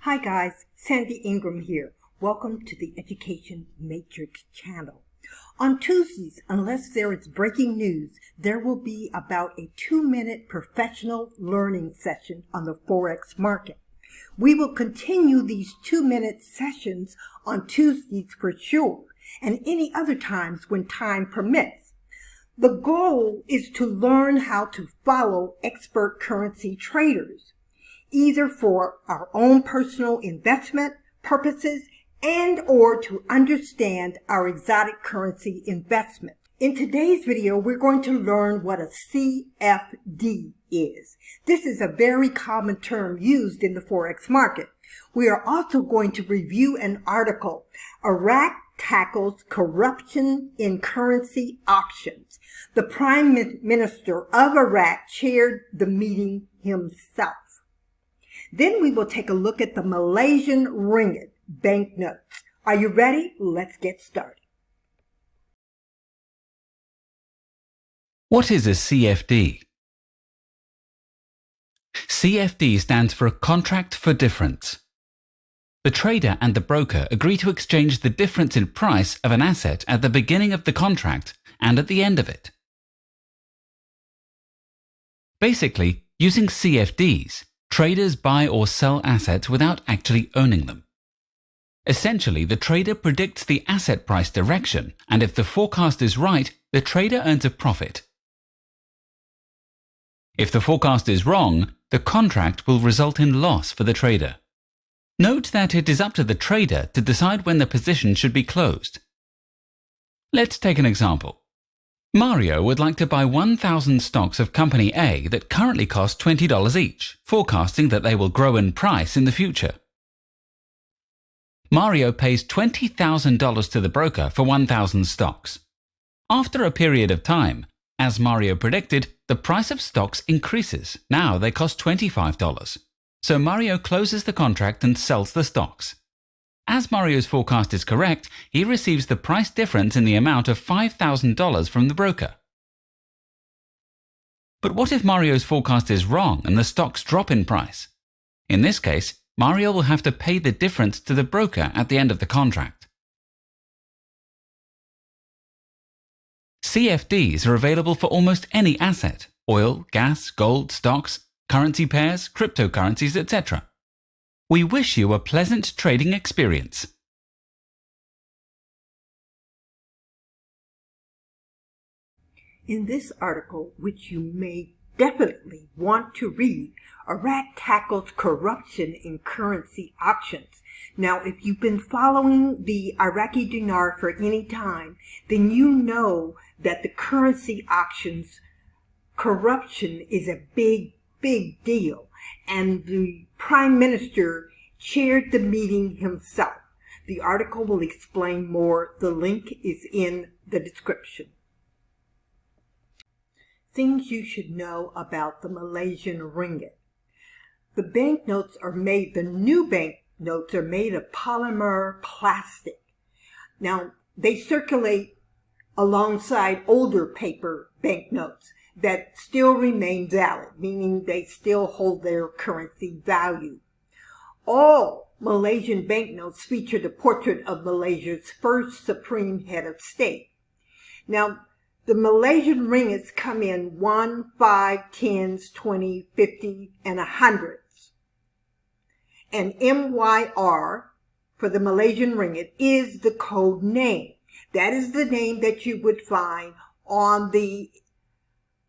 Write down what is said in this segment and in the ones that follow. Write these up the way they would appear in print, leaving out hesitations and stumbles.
Hi guys, Sandy Ingram here. Welcome to the Education Matrix channel. On Tuesdays, unless there is breaking news, there will be about a 2-minute professional learning session on the Forex market. We will continue these 2-minute sessions on Tuesdays for sure, and any other times when time permits. The goal is to learn how to follow expert currency traders, either for our own personal investment purposes and or to understand our exotic currency investment. In today's video, we're going to learn what a CFD is. This is a very common term used in the Forex market. We are also going to review an article, Iraq Tackles Corruption in Currency Auctions. The Prime Minister of Iraq chaired the meeting himself. Then we will take a look at the Malaysian ringgit banknotes. Are you ready? Let's get started. What is a CFD? CFD stands for a contract for difference. The trader and the broker agree to exchange the difference in price of an asset at the beginning of the contract and at the end of it. Basically, using CFDs, traders buy or sell assets without actually owning them. Essentially, the trader predicts the asset price direction, and if the forecast is right, the trader earns a profit. If the forecast is wrong, the contract will result in loss for the trader. Note that it is up to the trader to decide when the position should be closed. Let's take an example. Mario would like to buy 1,000 stocks of Company A that currently cost $20 each, forecasting that they will grow in price in the future. Mario pays $20,000 to the broker for 1,000 stocks. After a period of time, as Mario predicted, the price of stocks increases. Now they cost $25. So Mario closes the contract and sells the stocks. As Mario's forecast is correct, he receives the price difference in the amount of $5,000 from the broker. But what if Mario's forecast is wrong and the stocks drop in price? In this case, Mario will have to pay the difference to the broker at the end of the contract. CFDs are available for almost any asset: oil, gas, gold, stocks, currency pairs, cryptocurrencies, etc. We wish you a pleasant trading experience. In this article, which you may definitely want to read, Iraq tackles corruption in currency auctions. Now, if you've been following the Iraqi dinar for any time, then you know that the currency auctions corruption is a big deal. And the Prime Minister chaired the meeting himself. The article will explain more. The link is in the description. Things you should know about the Malaysian ringgit. The new banknotes are made of polymer plastic. Now, they circulate alongside older paper banknotes that still remain valid, meaning they still hold their currency value. All Malaysian banknotes feature the portrait of Malaysia's first supreme head of state. Now, the Malaysian ringgits come in 1, 5, 10s, 20, 50, and 100s. And MYR for the Malaysian ringgit is the code name. That is the name that you would find on the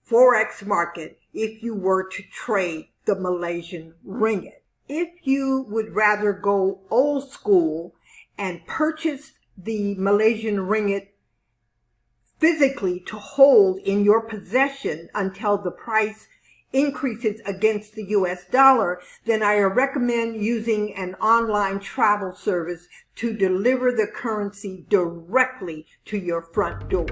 Forex market if you were to trade the Malaysian ringgit. If you would rather go old school and purchase the Malaysian ringgit physically to hold in your possession until the price increases against the US dollar, then I recommend using an online travel service to deliver the currency directly to your front door.